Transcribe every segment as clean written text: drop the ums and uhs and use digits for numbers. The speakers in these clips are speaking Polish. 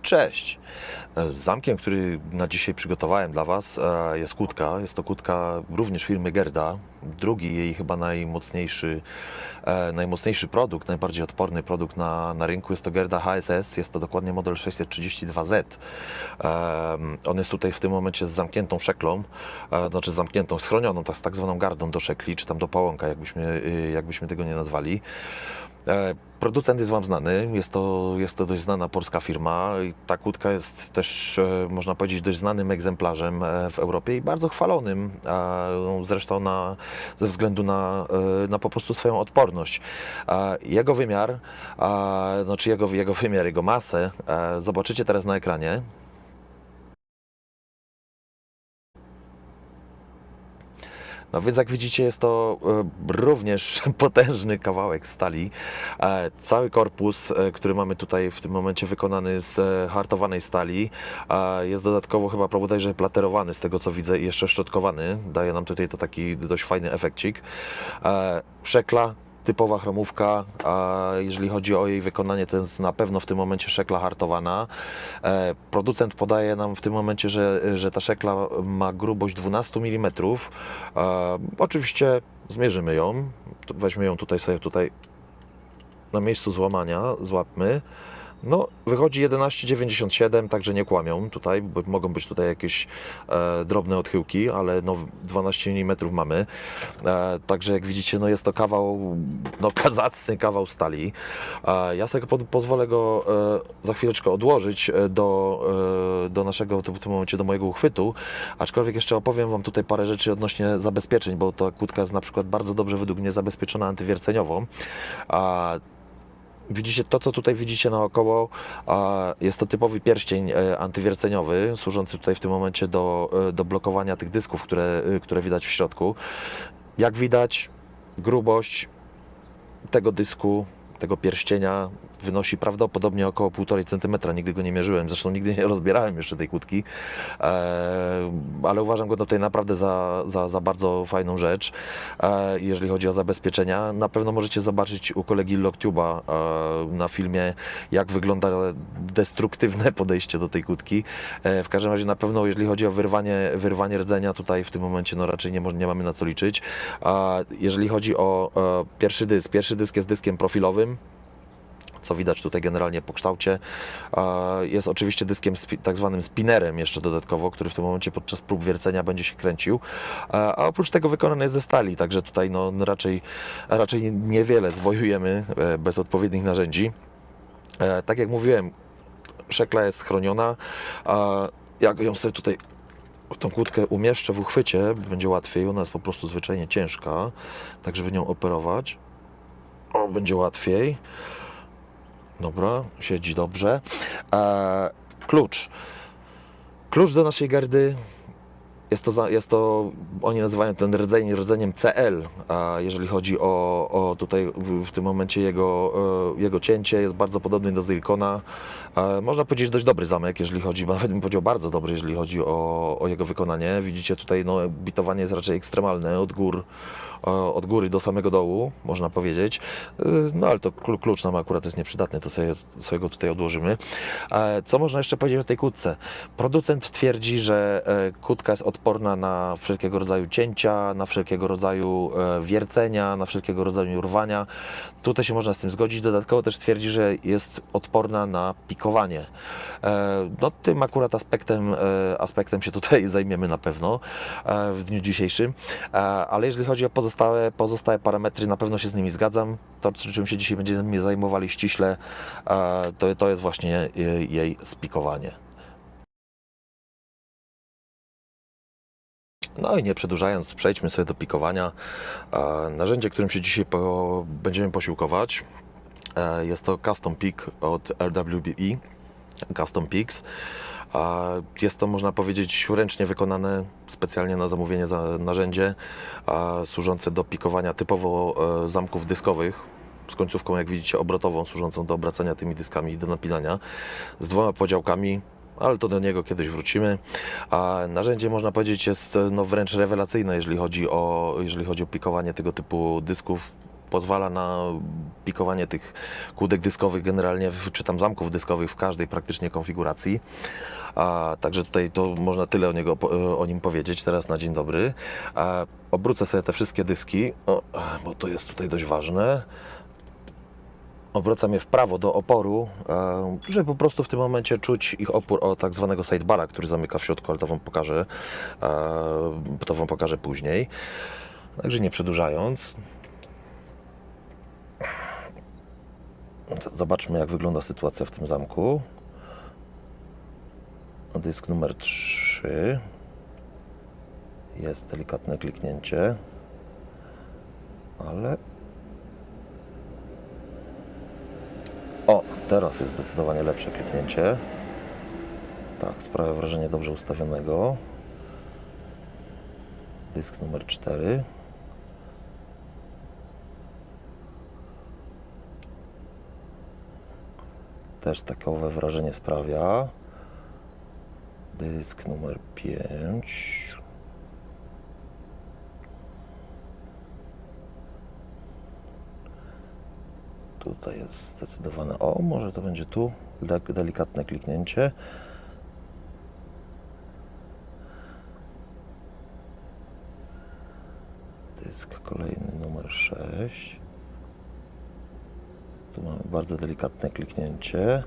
Cześć! Zamkiem, który na dzisiaj przygotowałem dla Was, jest kłódka. Jest to kłódka również firmy Gerda. Drugi jej chyba najmocniejszy produkt, najbardziej odporny produkt na rynku jest to Gerda HSS. Jest to dokładnie model 632Z. On jest tutaj w tym momencie z zamkniętą szeklą, znaczy zamkniętą, schronioną, z tak zwaną gardą do szekli, czy tam do pałąka, jakbyśmy tego nie nazwali. Producent jest Wam znany, jest to dość znana polska firma i ta kłódka jest też, można powiedzieć, dość znanym egzemplarzem w Europie i bardzo chwalonym, zresztą ze względu na po prostu swoją odporność. Jego wymiar, znaczy jego masę zobaczycie teraz na ekranie. No więc jak widzicie, jest to również potężny kawałek stali. Cały korpus, który mamy tutaj w tym momencie wykonany z hartowanej stali, jest dodatkowo chyba bodajże platerowany z tego co widzę i jeszcze szczotkowany. Daje nam tutaj to taki dość fajny efekcik. Szekla. Typowa chromówka, a jeżeli chodzi o jej wykonanie, to jest na pewno w tym momencie szekla hartowana. Producent podaje nam w tym momencie, że ta szekla ma grubość 12 mm. Oczywiście zmierzymy ją, weźmy ją tutaj na miejscu złamania, złapmy. No, wychodzi 11,97, także nie kłamią tutaj, bo mogą być tutaj jakieś drobne odchyłki, ale no 12 mm mamy. Także jak widzicie, no jest to kawał, no kazacny kawał stali. Ja sobie pozwolę go za chwileczkę odłożyć do naszego, w tym momencie do mojego uchwytu, aczkolwiek jeszcze opowiem Wam tutaj parę rzeczy odnośnie zabezpieczeń, bo ta kłódka jest na przykład bardzo dobrze według mnie zabezpieczona antywierceniowo. Widzicie to, co tutaj widzicie naokoło, jest to typowy pierścień antywierceniowy, służący tutaj w tym momencie do blokowania tych dysków, które widać w środku. Jak widać, grubość tego dysku, tego pierścienia wynosi prawdopodobnie około 1,5 cm. Nigdy go nie mierzyłem, zresztą nigdy nie rozbierałem jeszcze tej kłódki, ale uważam go tutaj naprawdę za bardzo fajną rzecz. Jeżeli chodzi o zabezpieczenia, na pewno możecie zobaczyć u kolegi Locktube'a na filmie, jak wygląda destruktywne podejście do tej kłódki. W każdym razie na pewno, jeżeli chodzi o wyrwanie rdzenia, tutaj w tym momencie no raczej nie mamy na co liczyć. Jeżeli chodzi o pierwszy dysk jest dyskiem profilowym, co widać tutaj generalnie po kształcie. Jest oczywiście dyskiem tak zwanym spinnerem jeszcze dodatkowo, który w tym momencie podczas prób wiercenia będzie się kręcił. A oprócz tego wykonany jest ze stali, także tutaj no raczej niewiele zwojujemy bez odpowiednich narzędzi. Tak jak mówiłem, szekla jest chroniona. Jak ją sobie tutaj tą kłódkę umieszczę w uchwycie, będzie łatwiej. Ona jest po prostu zwyczajnie ciężka, tak żeby nią operować. Będzie łatwiej. Dobra, siedzi dobrze. Klucz do naszej Gerdy jest to, oni nazywają ten rdzeń rdzeniem CL, a jeżeli chodzi o tutaj w tym momencie jego cięcie, jest bardzo podobny do Zircona. Można powiedzieć dość dobry zamek, jeżeli chodzi, nawet bym powiedział bardzo dobry, jeżeli chodzi o jego wykonanie. Widzicie tutaj, no, bitowanie jest raczej ekstremalne, od góry do samego dołu, można powiedzieć. No ale to klucz nam akurat jest nieprzydatny, to sobie go tutaj odłożymy. Co można jeszcze powiedzieć o tej kłódce? Producent twierdzi, że kłódka jest odporna na wszelkiego rodzaju cięcia, na wszelkiego rodzaju wiercenia, na wszelkiego rodzaju rwania. Tutaj się można z tym zgodzić. Dodatkowo też twierdzi, że jest odporna na pikowanie. No tym akurat aspektem się tutaj zajmiemy na pewno w dniu dzisiejszym. Ale jeżeli chodzi o pozostałe parametry, na pewno się z nimi zgadzam. To, czym się dzisiaj będziemy zajmowali ściśle, to jest właśnie jej spikowanie. No i nie przedłużając, przejdźmy sobie do pikowania. Narzędzie, którym się dzisiaj będziemy posiłkować, jest to Custom Pick od RWBE, Custom Picks. Jest to, można powiedzieć, ręcznie wykonane, specjalnie na zamówienie narzędzie, służące do pikowania typowo zamków dyskowych, z końcówką, jak widzicie, obrotową, służącą do obracania tymi dyskami i do napinania, z 2 podziałkami, ale to do niego kiedyś wrócimy. Narzędzie, można powiedzieć, jest no wręcz rewelacyjne, jeżeli chodzi o pikowanie tego typu dysków. pozwala na pikowanie tych kłódek dyskowych generalnie, czy tam zamków dyskowych w każdej praktycznie konfiguracji. Także tutaj to można tyle o nim powiedzieć teraz na dzień dobry. Obrócę sobie te wszystkie dyski, bo to jest tutaj dość ważne. Obracam je w prawo do oporu, żeby po prostu w tym momencie czuć ich opór o tak zwanego sidebara, który zamyka w środku, ale to Wam pokażę później. Także nie przedłużając. Zobaczmy, jak wygląda sytuacja w tym zamku. Dysk numer 3. Jest delikatne kliknięcie, ale... teraz jest zdecydowanie lepsze kliknięcie. Tak, sprawia wrażenie dobrze ustawionego. Dysk numer 4. Też takowe wrażenie sprawia. Dysk numer 5. Tutaj jest zdecydowane, może to będzie tu, delikatne kliknięcie. Dysk kolejny numer 6. Tu mamy bardzo delikatne kliknięcie.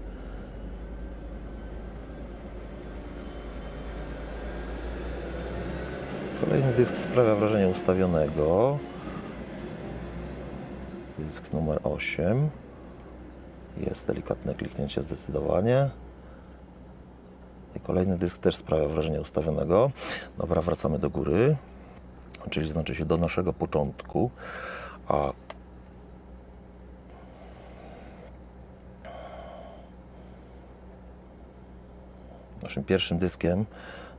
Kolejny dysk sprawia wrażenie ustawionego. Dysk numer 8. Jest delikatne kliknięcie zdecydowanie. I kolejny dysk też sprawia wrażenie ustawionego. Dobra, wracamy do góry. Czyli znaczy się do naszego początku. Naszym pierwszym dyskiem,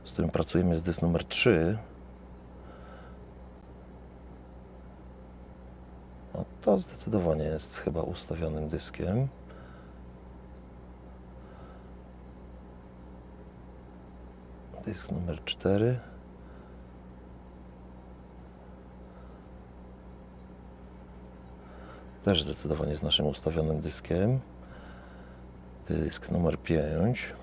z którym pracujemy, jest dysk numer 3. To zdecydowanie jest chyba ustawionym dyskiem. Dysk numer 4. Też zdecydowanie jest naszym ustawionym dyskiem. Dysk numer 5.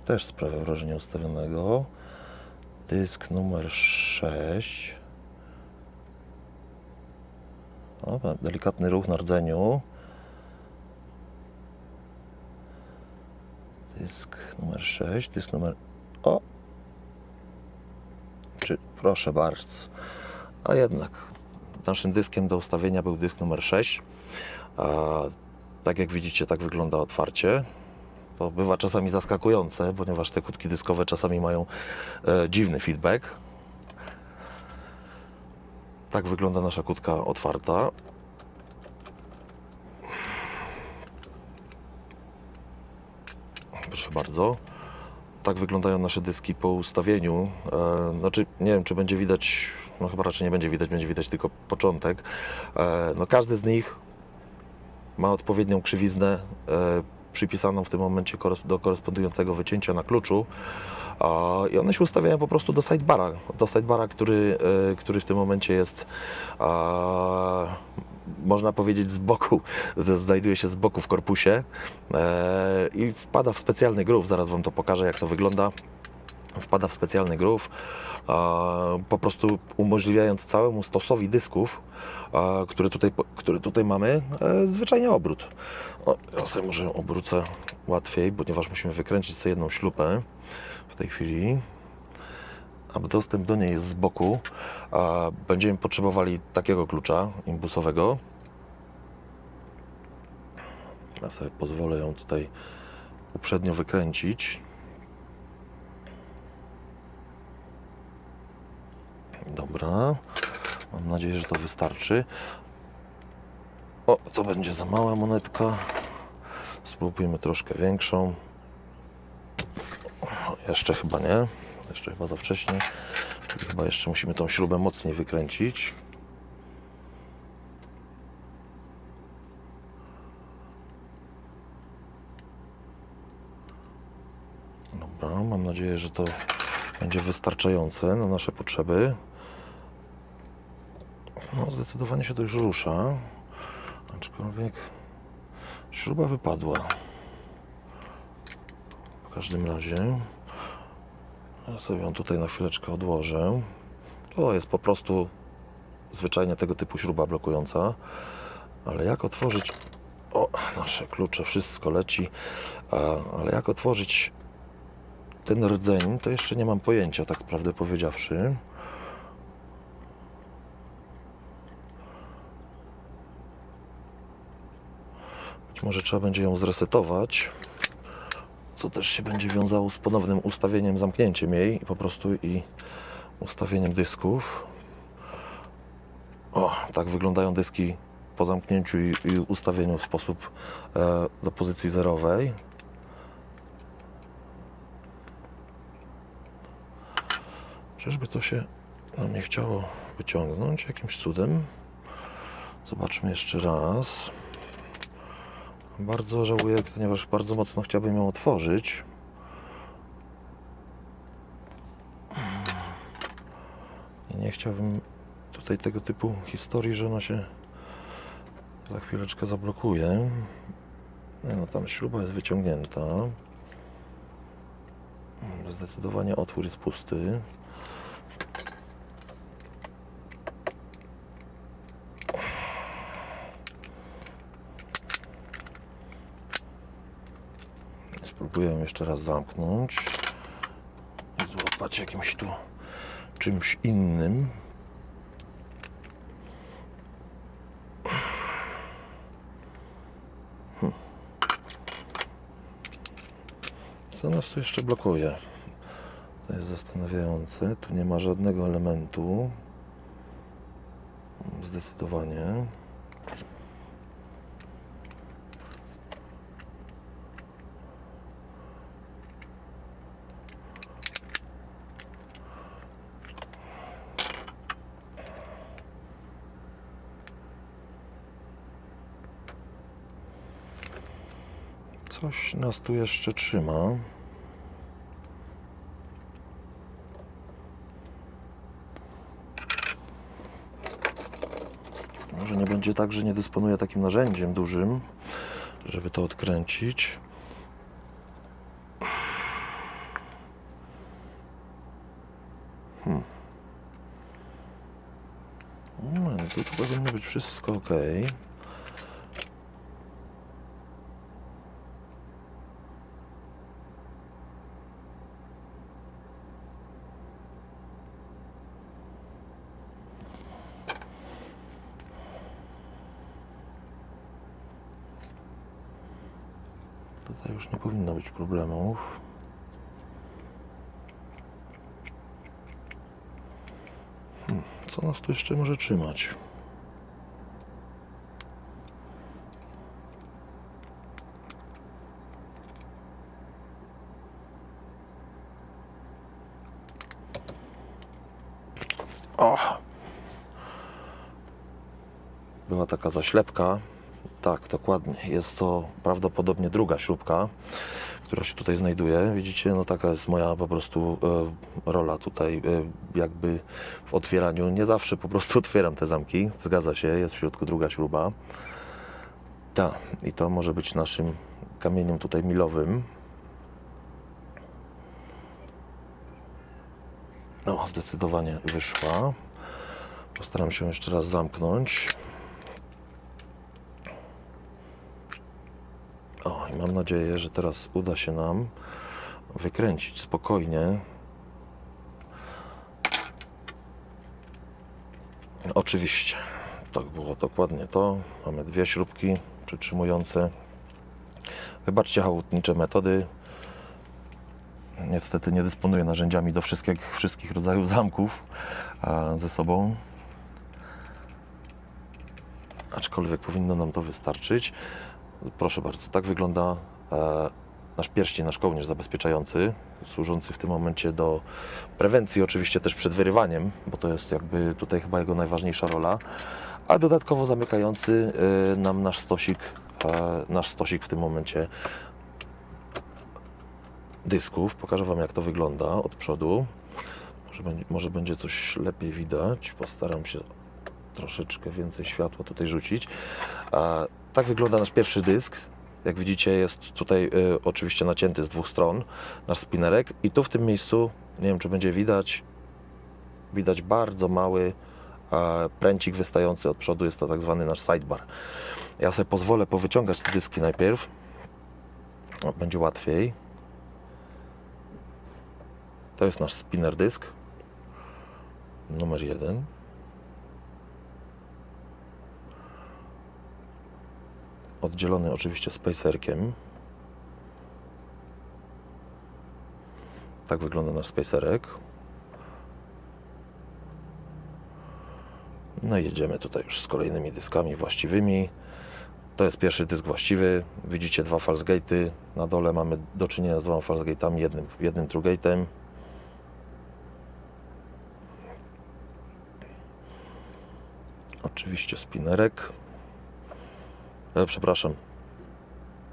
Też sprawia wrażenie ustawionego. Dysk numer 6. Delikatny ruch na rdzeniu. Dysk numer 6. Dysk numer... Proszę bardzo. A jednak naszym dyskiem do ustawienia był dysk numer 6. Tak jak widzicie, tak wygląda otwarcie. To bywa czasami zaskakujące, ponieważ te kłódki dyskowe czasami mają dziwny feedback. Tak wygląda nasza kłódka otwarta. Proszę bardzo. Tak wyglądają nasze dyski po ustawieniu. Znaczy, nie wiem, czy będzie widać, no chyba raczej nie będzie widać tylko początek. Każdy z nich ma odpowiednią krzywiznę przypisaną w tym momencie do korespondującego wycięcia na kluczu i one się ustawiają po prostu do sidebara, który w tym momencie jest, można powiedzieć, z boku, znajduje się z boku w korpusie i wpada w specjalny groove. Zaraz Wam to pokażę, jak to wygląda. Wpada w specjalny groove, po prostu umożliwiając całemu stosowi dysków, który tutaj mamy, zwyczajnie obrót. Ja sobie może obrócę łatwiej, ponieważ musimy wykręcić sobie jedną śrubę w tej chwili. Aby dostęp do niej jest z boku, będziemy potrzebowali takiego klucza imbusowego. Ja sobie pozwolę ją tutaj uprzednio wykręcić. Dobra, mam nadzieję, że to wystarczy. To będzie za mała monetka. Spróbujmy troszkę większą. Jeszcze chyba nie. Jeszcze chyba za wcześnie. Czyli chyba jeszcze musimy tą śrubę mocniej wykręcić. Mam nadzieję, że to będzie wystarczające na nasze potrzeby. No, zdecydowanie się to już rusza, aczkolwiek śruba wypadła. W każdym razie ja sobie ją tutaj na chwileczkę odłożę. To jest po prostu zwyczajnie tego typu śruba blokująca. Ale jak otworzyć... O, nasze klucze, wszystko leci. Ale jak otworzyć ten rdzeń, to jeszcze nie mam pojęcia, tak prawdę powiedziawszy. Być może trzeba będzie ją zresetować, co też się będzie wiązało z ponownym ustawieniem, zamknięciem jej po prostu i ustawieniem dysków. O, tak wyglądają dyski po zamknięciu i ustawieniu w sposób do pozycji zerowej. Czyżby to się nam nie chciało wyciągnąć jakimś cudem? Zobaczmy jeszcze raz. Bardzo żałuję, ponieważ bardzo mocno chciałbym ją otworzyć. I nie chciałbym tutaj tego typu historii, że ona się za chwileczkę zablokuje. No, tam śruba jest wyciągnięta. Zdecydowanie otwór jest pusty. Spróbuję jeszcze raz zamknąć i złapać jakimś tu czymś innym. Co nas tu jeszcze blokuje? To jest zastanawiające. Tu nie ma żadnego elementu. Zdecydowanie. Coś nas tu jeszcze trzyma. Może nie będzie tak, że nie dysponuję takim narzędziem dużym, żeby to odkręcić. Tu powinno być wszystko ok. Tutaj już nie powinno być problemów. Co nas tu jeszcze może trzymać? O! Była taka zaślepka. Tak, dokładnie. Jest to prawdopodobnie druga śrubka, która się tutaj znajduje. Widzicie, no taka jest moja po prostu rola tutaj jakby w otwieraniu. Nie zawsze po prostu otwieram te zamki. Zgadza się, jest w środku druga śruba. Tak, i to może być naszym kamieniem tutaj milowym. No, zdecydowanie wyszła. Postaram się jeszcze raz zamknąć. O, i mam nadzieję, że teraz uda się nam wykręcić spokojnie. Oczywiście, tak było dokładnie to. Mamy dwie śrubki przytrzymujące. Wybaczcie chałupnicze metody. Niestety nie dysponuję narzędziami do wszystkich rodzajów zamków ze sobą. Aczkolwiek powinno nam to wystarczyć. Proszę bardzo, tak wygląda nasz pierścień, nasz kołnierz zabezpieczający, służący w tym momencie do prewencji, oczywiście też przed wyrywaniem, bo to jest jakby tutaj chyba jego najważniejsza rola, a dodatkowo zamykający nam nasz stosik w tym momencie dysków. Pokażę Wam, jak to wygląda od przodu. Może będzie coś lepiej widać. Postaram się troszeczkę więcej światła tutaj rzucić. Tak wygląda nasz pierwszy dysk. Jak widzicie, jest tutaj oczywiście nacięty z dwóch stron nasz spinnerek i tu w tym miejscu, nie wiem, czy będzie widać bardzo mały pręcik wystający od przodu. Jest to tak zwany nasz sidebar. Ja sobie pozwolę powyciągać te dyski najpierw. Będzie łatwiej. To jest nasz spinner dysk numer 1. Oddzielony oczywiście spacerkiem. Tak wygląda nasz spacerek. No i jedziemy tutaj już z kolejnymi dyskami właściwymi. To jest pierwszy dysk właściwy. Widzicie dwa falsegate'y. Na dole mamy do czynienia z dwoma falsegate'ami, jednym truegate'em. Oczywiście spinnerek. Przepraszam.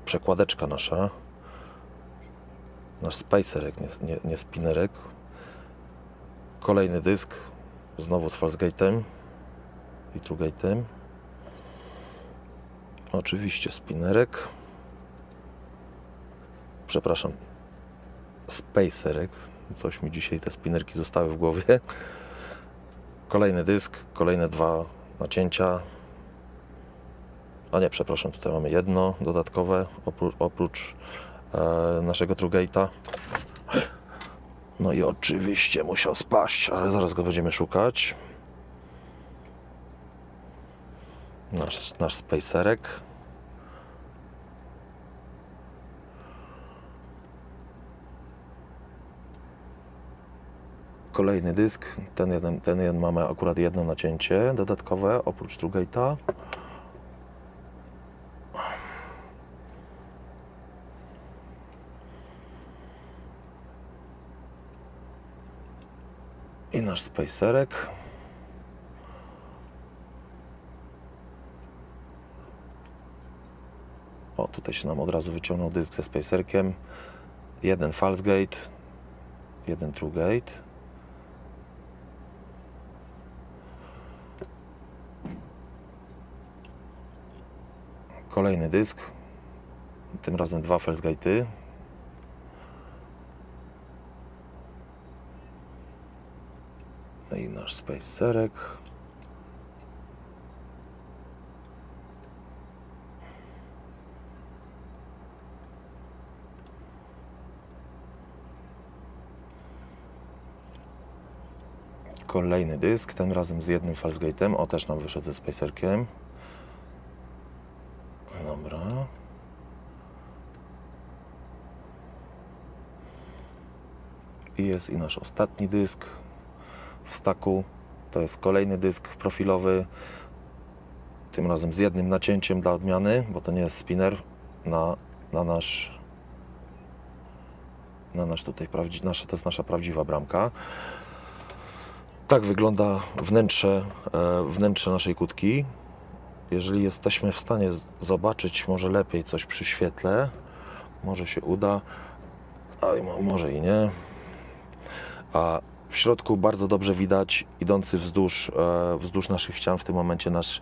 Przekładeczka nasza. Nasz spacerek, nie spinnerek. Kolejny dysk. Znowu z falsegate'em i truegate'em. Oczywiście spinnerek. Przepraszam. Spacerek. Coś mi dzisiaj te spinnerki zostały w głowie. Kolejny dysk, kolejne dwa nacięcia. A nie, przepraszam, tutaj mamy jedno dodatkowe oprócz naszego truegate'a. No i oczywiście musiał spaść, ale zaraz go będziemy szukać. Nasz spacerek. Kolejny dysk. Ten jeden mamy akurat jedno nacięcie dodatkowe oprócz truegate'a. I nasz spacerek. O, tutaj się nam od razu wyciągnął dysk ze spacerkiem. Jeden falsegate, jeden truegate. Kolejny dysk. Tym razem dwa falsegate'y. No i nasz spacerek. Kolejny dysk, tym razem z jednym falsegate'em. O, też nam wyszedł ze spacerkiem. Dobra. I jest i nasz ostatni dysk w staku. To jest kolejny dysk profilowy. Tym razem z jednym nacięciem dla odmiany, bo to nie jest spinner na nasz tutaj to jest nasza prawdziwa bramka. Tak wygląda wnętrze naszej kłódki. Jeżeli jesteśmy w stanie zobaczyć może lepiej coś przy świetle, może się uda, a może i nie. A w środku bardzo dobrze widać idący wzdłuż naszych ścian w tym momencie nasz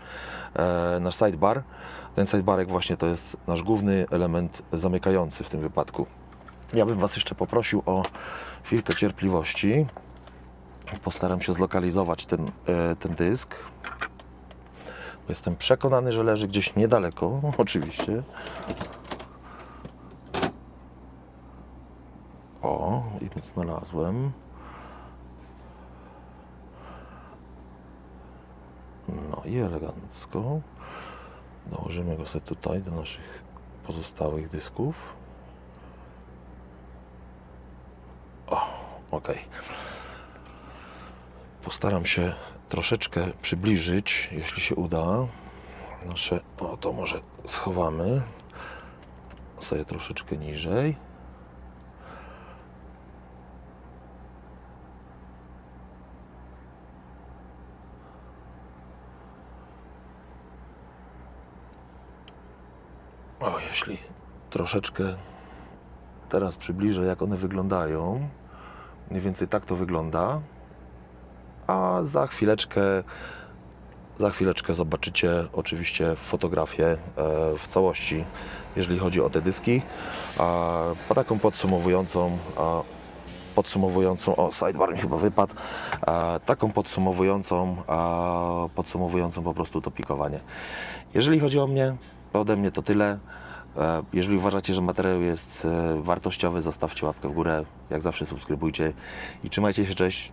sidebar. Ten sidebarek właśnie to jest nasz główny element zamykający w tym wypadku. Ja bym Was jeszcze poprosił o chwilkę cierpliwości. Postaram się zlokalizować ten dysk. Jestem przekonany, że leży gdzieś niedaleko, oczywiście. O, i znalazłem. No i elegancko. Dołożymy go sobie tutaj do naszych pozostałych dysków. O, ok. Postaram się troszeczkę przybliżyć, jeśli się uda. O, to może schowamy sobie troszeczkę niżej. O, jeśli troszeczkę teraz przybliżę, jak one wyglądają. Mniej więcej tak to wygląda. A za chwileczkę zobaczycie oczywiście fotografię w całości, jeżeli chodzi o te dyski. Po taką podsumowującą, o, sidebar mi chyba wypadł, taką podsumowującą po prostu to pikowanie. Jeżeli chodzi o mnie, to ode mnie to tyle. Jeżeli uważacie, że materiał jest wartościowy, zostawcie łapkę w górę, jak zawsze subskrybujcie i trzymajcie się, cześć.